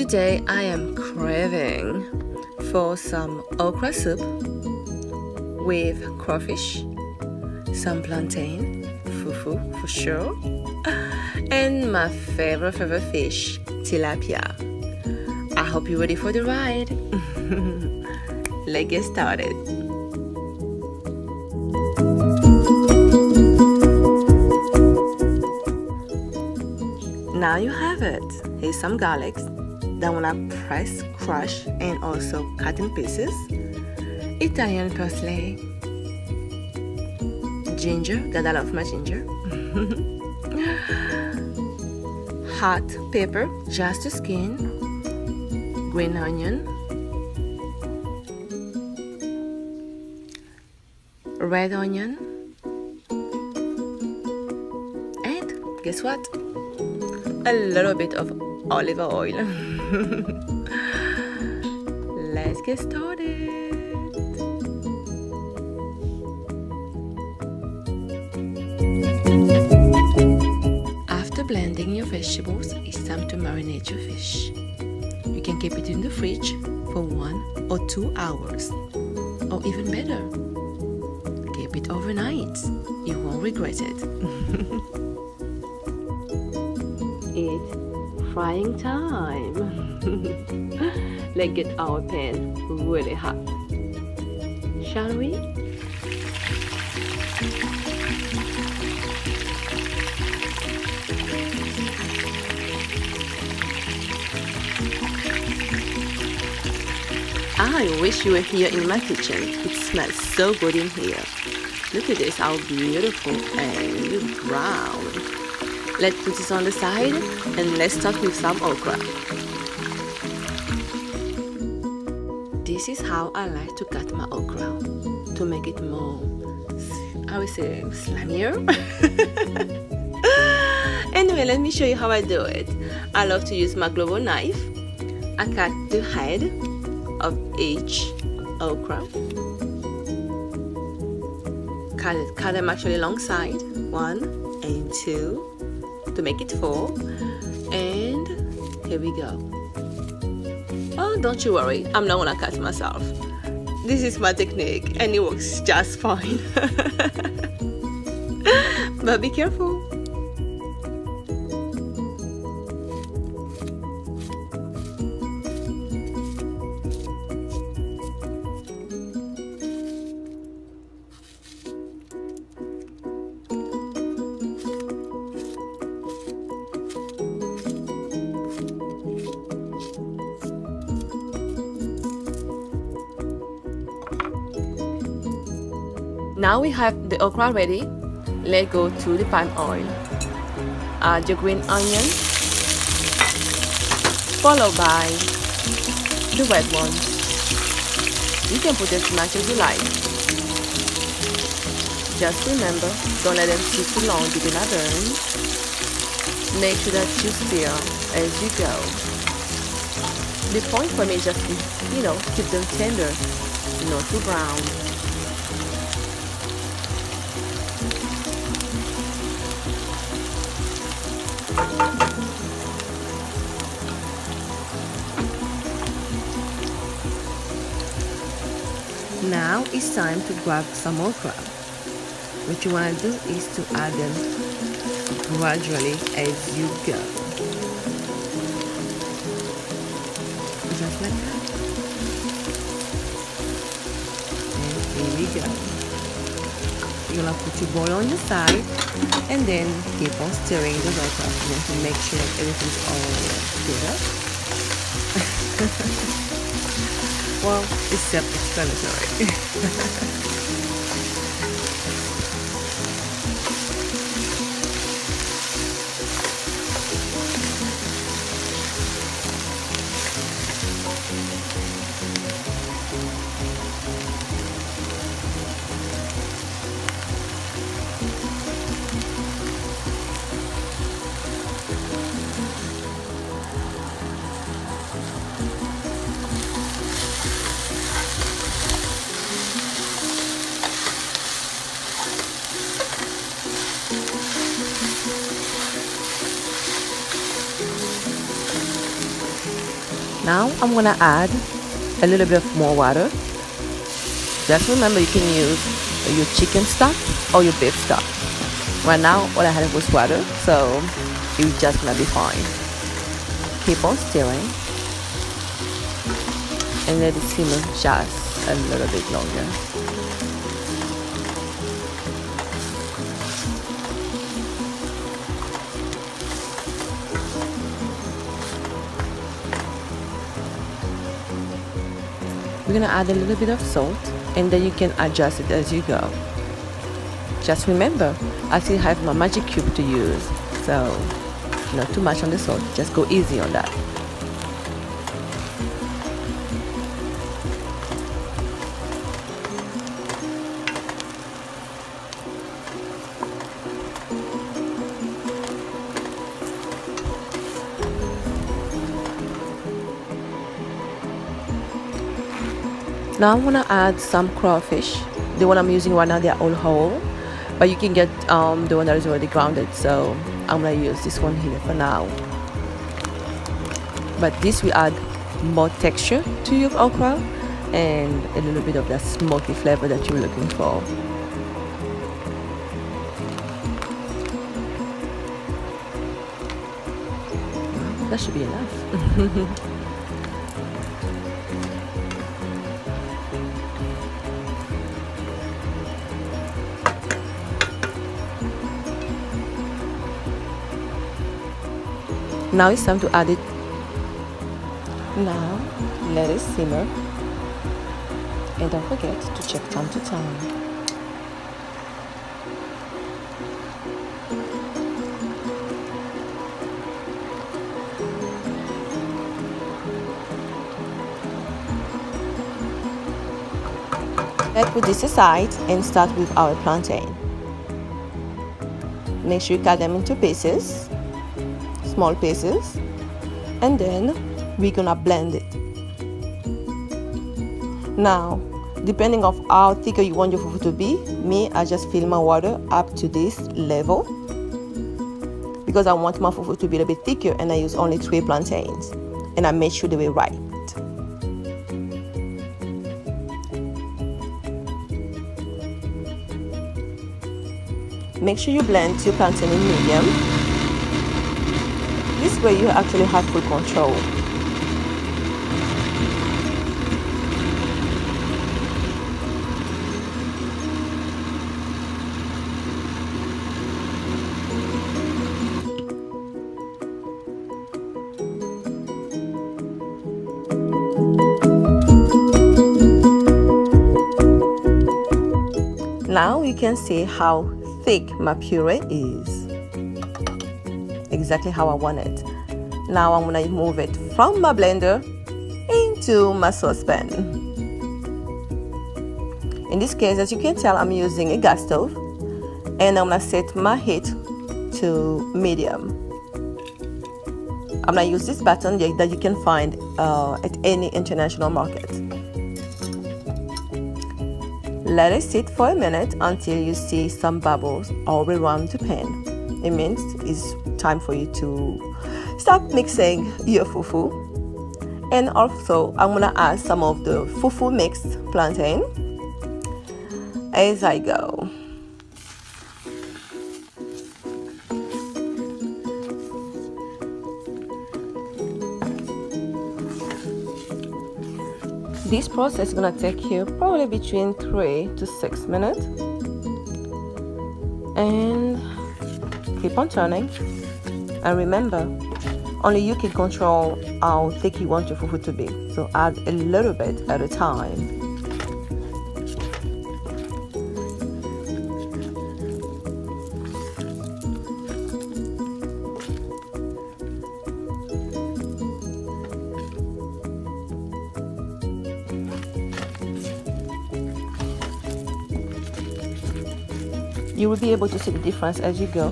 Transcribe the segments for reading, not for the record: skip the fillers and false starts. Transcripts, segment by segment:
Today I am craving for some okra soup with crawfish, some plantain, fufu for sure, and my favorite fish, tilapia. I hope you're ready for the ride. Let's get started. Now you have it. Here's some garlic that wanna press, crush, and also cut in pieces. Italian parsley, ginger, that I love my ginger. Hot pepper, just to skin. Green onion, red onion, and guess what? A little bit of olive oil. Let's get started. After blending your vegetables, it's time to marinate your fish. You can keep it in the fridge for 1 or 2 hours, or even better, keep it overnight. You won't regret it. It's frying time. Let's get our pan really hot, shall we? I wish you were here in my kitchen. It smells so good in here. Look at this, how beautiful and brown. Let's put this on the side and let's start with some okra. This is how I like to cut my okra, to make it more, I would say, slimier. Anyway, let me show you how I do it. I love to use my global knife. I cut the head of each okra. Cut them actually alongside, 1 and 2. To make it 4, and here we go. Oh, don't you worry, I'm not gonna cut myself. This is my technique and it works just fine. But be careful. Now we have the okra ready. Let's go to the palm oil. Add your green onion, followed by the red one. You can put as much as you like. Just remember, don't let them sit too long, they're gonna burn. Make sure that you stir as you go. The point for me is just, keep them tender, not too brown. Now it's time to grab some okra. What you want to do is to add them gradually as you go. Just like that. And here we go. You're going to put your bowl on your side and then keep on stirring the okra to make sure that everything's all together. Well, it's self-explanatory. Now I'm gonna add a little bit more water. Just remember, you can use your chicken stock or your beef stock. Right now all I had was water, so it's just gonna be fine. Keep on stirring and let it simmer just a little bit longer. We're gonna add a little bit of salt, and then you can adjust it as you go. Just remember, I still have my magic cube to use, so not too much on the salt, just go easy on that. Now I'm gonna add some crawfish. The one I'm using right now, they're all whole, but you can get the one that is already grounded, so I'm gonna use this one here for now. But this will add more texture to your okra and a little bit of that smoky flavor that you're looking for. That should be enough. Now it's time to add it. Now let it simmer, and don't forget to check time to time. Let's put this aside and start with our plantain. Make sure you cut them into pieces, small pieces, and then we're gonna blend it. Now, depending of how thicker you want your fufu to be, I just fill my water up to this level because I want my fufu to be a bit thicker, and I use only 3 plantains, and I made sure they were right. Make sure you blend your plantain in medium. This way you actually have full control. Now you can see how thick my puree is. Exactly how I want it. Now I'm gonna move it from my blender into my saucepan. In this case, as you can tell, I'm using a gas stove, and I'm gonna set my heat to medium. I'm gonna use this button that you can find at any international market. Let it sit for a minute until you see some bubbles all around the pan. It means it's time for you to start mixing your fufu. And also I'm gonna add some of the fufu mixed plantain as I go. This process is gonna take you probably between 3 to 6 minutes, and keep on turning. And remember, only you can control how thick you want your fufu to be, so add a little bit at a time. You will be able to see the difference as you go,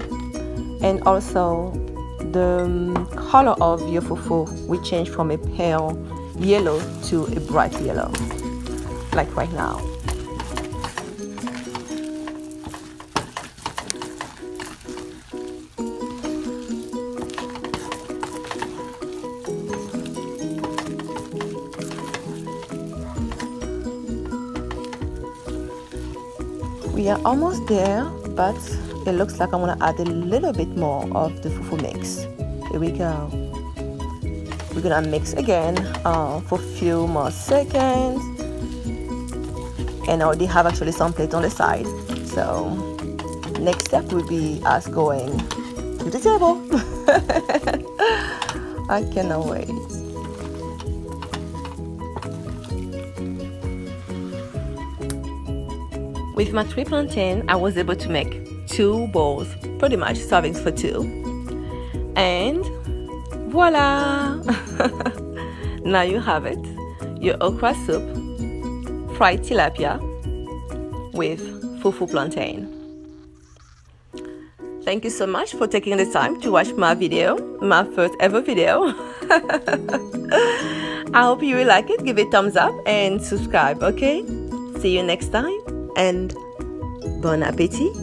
and also the color of your fufu will change from a pale yellow to a bright yellow, like right now. We are almost there, but it looks like I'm gonna add a little bit more of the fufu mix. Here we go. We're gonna mix again for a few more seconds. And I already have actually some plates on the side. So next step will be us going to the table. I cannot wait. With my 3 plantain, I was able to make 2 bowls, pretty much servings for 2. And voila! Now you have it, your okra soup, fried tilapia with fufu plantain. Thank you so much for taking the time to watch my video, my first ever video. I hope you will like it. Give it a thumbs up and subscribe, okay? See you next time and bon appétit.